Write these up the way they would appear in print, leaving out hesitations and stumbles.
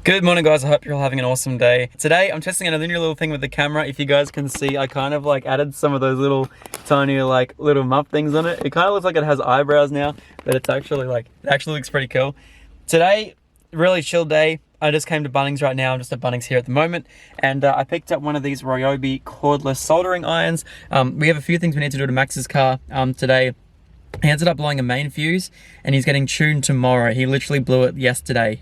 Good morning, guys. I hope you're all having an awesome day. Today I'm testing another new little thing with the camera. If you guys can see, I kind of like added some of those little tiny like little muff things on it. It kind of looks like it has eyebrows now, but it's actually like, it actually looks pretty cool. Today, really chill day. I just came to Bunnings right now. I'm just at Bunnings here at the moment, and I picked up one of these Ryobi cordless soldering irons. We have a few things we need to do to Max's car today. He ended up blowing a main fuse and he's getting tuned tomorrow. He literally blew it yesterday.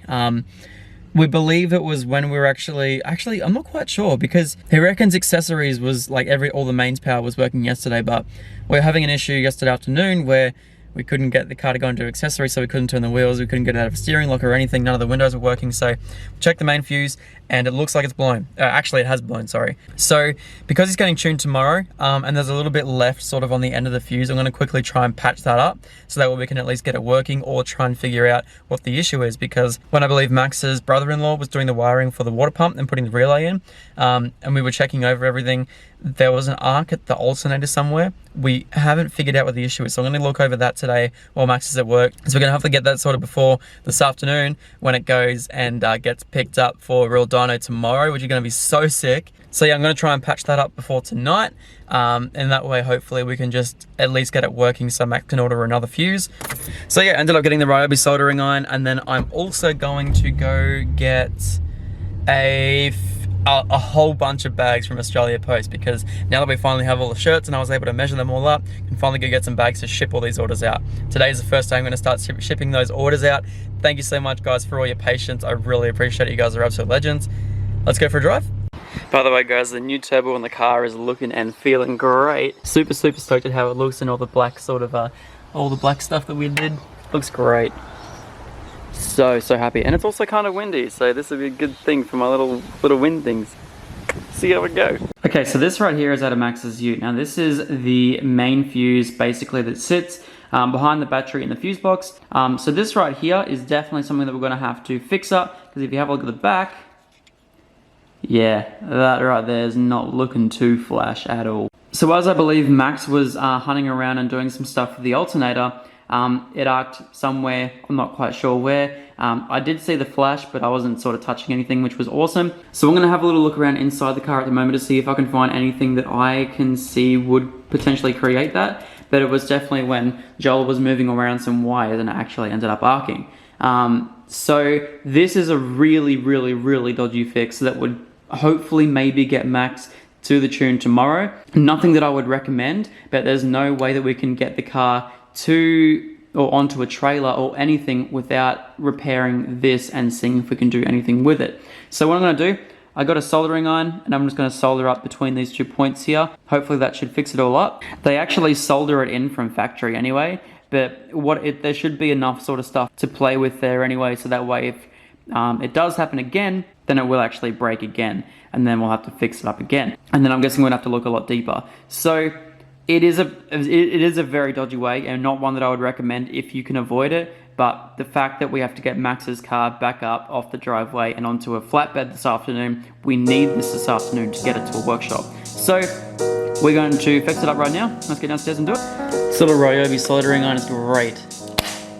We believe it was when we were actually I'm not quite sure, because he reckons accessories was like all the mains power was working yesterday, but we're having an issue yesterday afternoon where we couldn't get the car to go into accessories, so we couldn't turn the wheels, we couldn't get it out of a steering lock or anything, none of the windows were working. So check the main fuse and it looks like it's blown. Actually it has blown, sorry. So because he's getting tuned tomorrow, and there's a little bit left sort of on the end of the fuse, I'm going to quickly try and patch that up so that way we can at least get it working, or try and figure out what the issue is. Because when I believe Max's brother-in-law was doing the wiring for the water pump and putting the relay in, and we were checking over everything, there was an arc at the alternator somewhere. We haven't figured out what the issue is, so I'm going to look over that today while Max is at work. So we're going to have to get that sorted before this afternoon when it goes and gets picked up for Real Dyno tomorrow, which is going to be so sick. So yeah, I'm going to try and patch that up before tonight, and that way hopefully we can just at least get it working so Max can order another fuse. So yeah, ended up getting the Ryobi soldering iron, and then I'm also going to go get a whole bunch of bags from Australia Post, because now that we finally have all the shirts and I was able to measure them all up, I can finally go get some bags to ship all these orders out. Today is the first day I'm going to start shipping those orders out. Thank you so much, guys, for all your patience. I really appreciate it. You guys are absolute legends. Let's go for a drive. By the way, guys, the new turbo in the car is looking and feeling great. Super stoked at how it looks, and all the black sort of all the black stuff that we did looks great. So happy, and it's also kind of windy, so this would be a good thing for my little wind things. See how we go. Okay, so this right here is out of Max's ute. Now this is the main fuse basically that sits behind the battery in the fuse box. So this right here is definitely something that we're going to have to fix up, because if you have a look at the back, yeah, that right there is not looking too flash at all. So as I believe Max was hunting around and doing some stuff for the alternator, it arced somewhere, I'm not quite sure where. I did see the flash, but I wasn't sort of touching anything, which was awesome. So I'm going to have a little look around inside the car at the moment to see if I can find anything that I can see would potentially create that. But it was definitely when Joel was moving around some wires and it actually ended up arcing. So this is a really dodgy fix that would hopefully maybe get Max to the tune tomorrow. Nothing that I would recommend, but there's no way that we can get the car to or onto a trailer or anything without repairing this and seeing if we can do anything with it. So what I'm going to do, I got a soldering iron and I'm just going to solder up between these 2 points here. Hopefully that should fix it all up. They actually solder it in from factory anyway, but there should be enough sort of stuff to play with there anyway, so that way if it does happen again, then it will actually break again, and then we'll have to fix it up again. And then I'm guessing we're going to have to look a lot deeper. So it is a very dodgy way, and not one that I would recommend if you can avoid it. But the fact that we have to get Max's car back up off the driveway and onto a flatbed this afternoon, we need this afternoon to get it to a workshop. So we're going to fix it up right now. Let's get downstairs and do it. This little Ryobi soldering iron is great.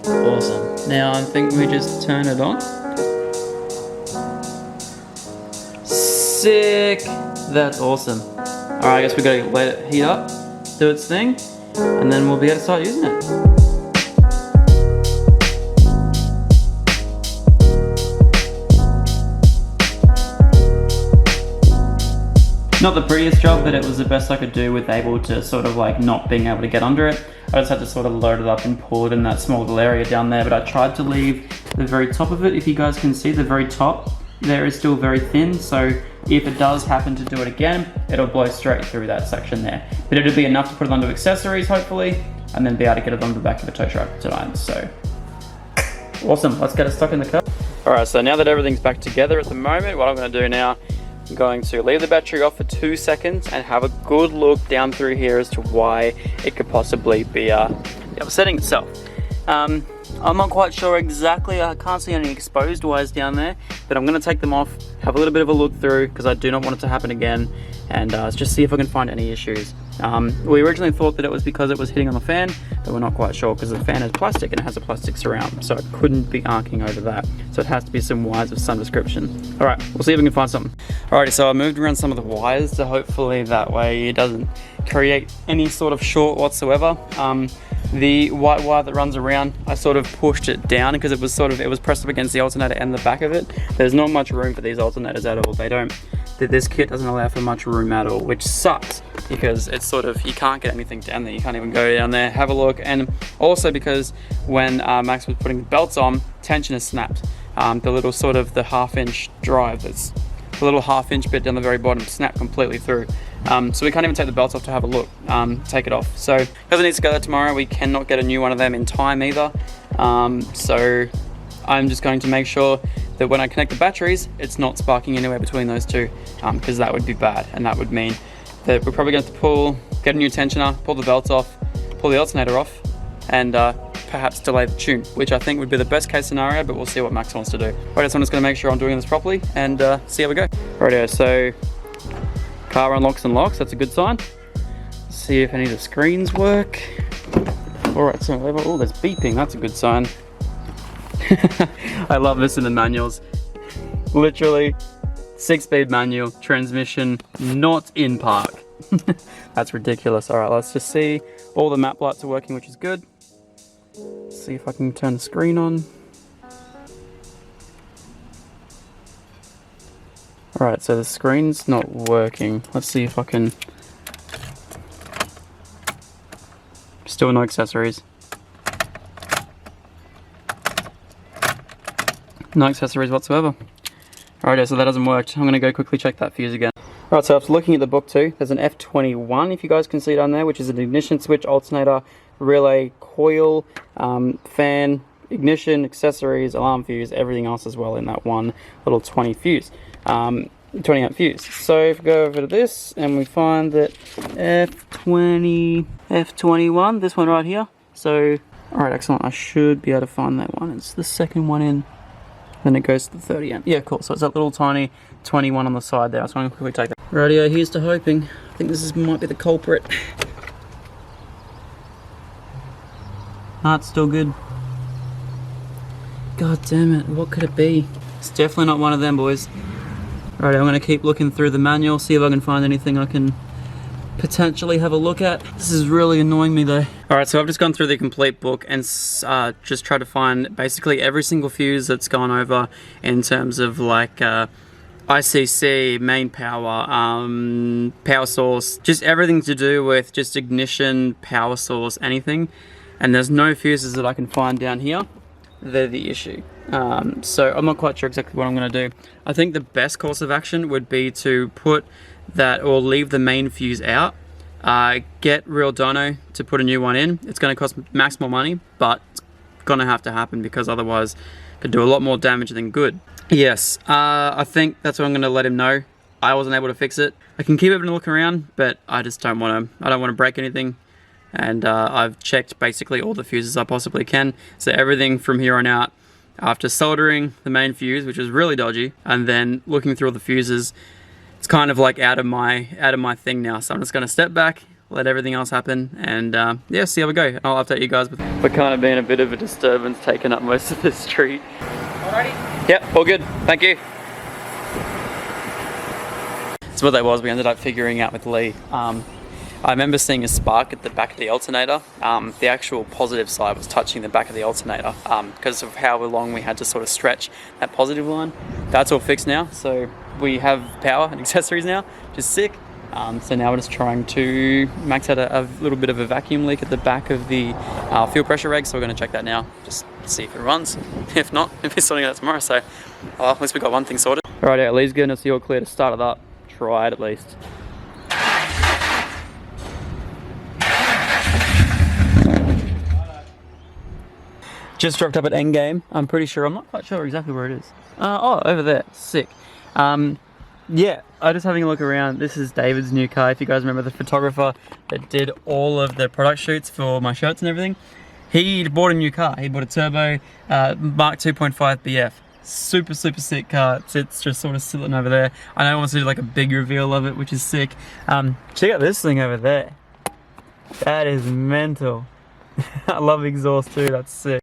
Awesome. Now I think we just turn it on. Sick. That's awesome. Alright, I guess we gotta let it heat up, do its thing, and then we'll be able to start using it. Not the prettiest job, but it was the best I could do with able to sort of like not being able to get under it. I just had to sort of load it up and pull it in that small little area down there, but I tried to leave the very top of it. If you guys can see, the very top there is still very thin, so if it does happen to do it again, it'll blow straight through that section there. But it'll be enough to put it onto accessories, hopefully, and then be able to get it onto the back of a tow truck tonight. So awesome, let's get it stuck in the car. Alright, so now that everything's back together at the moment, what I'm going to do now, I'm going to leave the battery off for 2 seconds and have a good look down through here as to why it could possibly be upsetting itself. I'm not quite sure exactly, I can't see any exposed wires down there, but I'm going to take them off, have a little bit of a look through, because I do not want it to happen again, and just see if I can find any issues. We originally thought that it was because it was hitting on the fan, but we're not quite sure because the fan is plastic and it has a plastic surround, so it couldn't be arcing over that. So it has to be some wires of some description. All right, we'll see if we can find something. Alrighty, so I moved around some of the wires, so hopefully that way it doesn't create any sort of short whatsoever. The white wire that runs around, I sort of pushed it down because it was pressed up against the alternator and the back of it. There's not much room for these alternators at all. This kit doesn't allow for much room at all, which sucks because it's sort of, you can't get anything down there. You can't even go down there, have a look. And also because when Max was putting the belts on, tension has snapped. The little sort of the 1/2-inch drive, that's the little 1/2-inch bit down the very bottom snapped completely through. So we can't even take the belts off to have a look, take it off. So because it needs to go there tomorrow, we cannot get a new one of them in time either. So I'm just going to make sure that when I connect the batteries, it's not sparking anywhere between those two, because that would be bad. And that would mean that we're probably going to have to get a new tensioner, pull the belts off, pull the alternator off, and perhaps delay the tune, which I think would be the best case scenario, but we'll see what Max wants to do. Right, so I'm just going to make sure I'm doing this properly and see how we go. Rightio, so car unlocks and locks, that's a good sign. Let's see if any of the screens work. Alright, so oh, there's beeping, that's a good sign. I love this in the manuals. Literally 6-speed manual, transmission not in park. That's ridiculous. Alright, let's just see. All the map lights are working, which is good. Let's see if I can turn the screen on. Alright, so the screen's not working. Let's see if I can... Still no accessories. No accessories whatsoever. Alright, so that hasn't worked. I'm going to go quickly check that fuse again. Alright, so after looking at the book too, there's an F21, if you guys can see down there, which is an ignition switch, alternator, relay, coil, fan, ignition, accessories, alarm fuse, everything else as well in that one little 20 fuse. 20 amp fuse. So if we go over to this and we find that F21, this one right here. So, alright, excellent. I should be able to find that one. It's the second one in. Then it goes to the 30 amp. Yeah, cool. So it's that little tiny 21 on the side there. So I'm going to quickly take that. Radio, here's to hoping. I think this might be the culprit. Nah, it's still good. God damn it, what could it be? It's definitely not one of them, boys. Right, I'm going to keep looking through the manual, see if I can find anything I can potentially have a look at. This is really annoying me though. Alright, so I've just gone through the complete book and just tried to find basically every single fuse that's gone over in terms of like ICC, main power, power source, just everything to do with just ignition, power source, anything. And there's no fuses that I can find down here. They're the issue. So I'm not quite sure exactly what I'm going to do. I think the best course of action would be to put that or leave the main fuse out, get Real Dono to put a new one in. It's going to cost Max more money, but it's going to have to happen because otherwise it could do a lot more damage than good. Yes, I think that's what I'm going to let him know. I wasn't able to fix it. I can keep having a look around, but I just don't want to. I don't want to break anything. And I've checked basically all the fuses I possibly can. So everything from here on out, after soldering the main fuse, which is really dodgy, and then looking through all the fuses, it's kind of like out of my thing now. So I'm just going to step back, let everything else happen, and yeah, see how we go. And I'll update you guys. We're kind of being a bit of a disturbance, taking up most of the street. Alrighty. Yep, all good. Thank you. So what that was, we ended up figuring out with Lee. I remember seeing a spark at the back of the alternator. The actual positive side was touching the back of the alternator because of how long we had to sort of stretch that positive line. That's all fixed now, so we have power and accessories now, which is sick. So now we're just trying to... Max had a little bit of a vacuum leak at the back of the fuel pressure reg, so we're going to check that now, just see if it runs. If not, if it's sorting it out tomorrow, so at least we got one thing sorted. Alright, yeah, Lee's giving us the all clear to start it up. Try it at least. Just dropped up at Endgame. I'm pretty sure, I'm not quite sure exactly where it is. Oh, over there, sick. Yeah, I'm just having a look around. This is David's new car. If you guys remember the photographer that did all of the product shoots for my shirts and everything. He bought a new car. He bought a turbo Mark 2.5 BF. Super, super sick car. It's just sort of sitting over there. I know I want to do like a big reveal of it, which is sick. Check out this thing over there. That is mental. I love exhaust too, that's sick.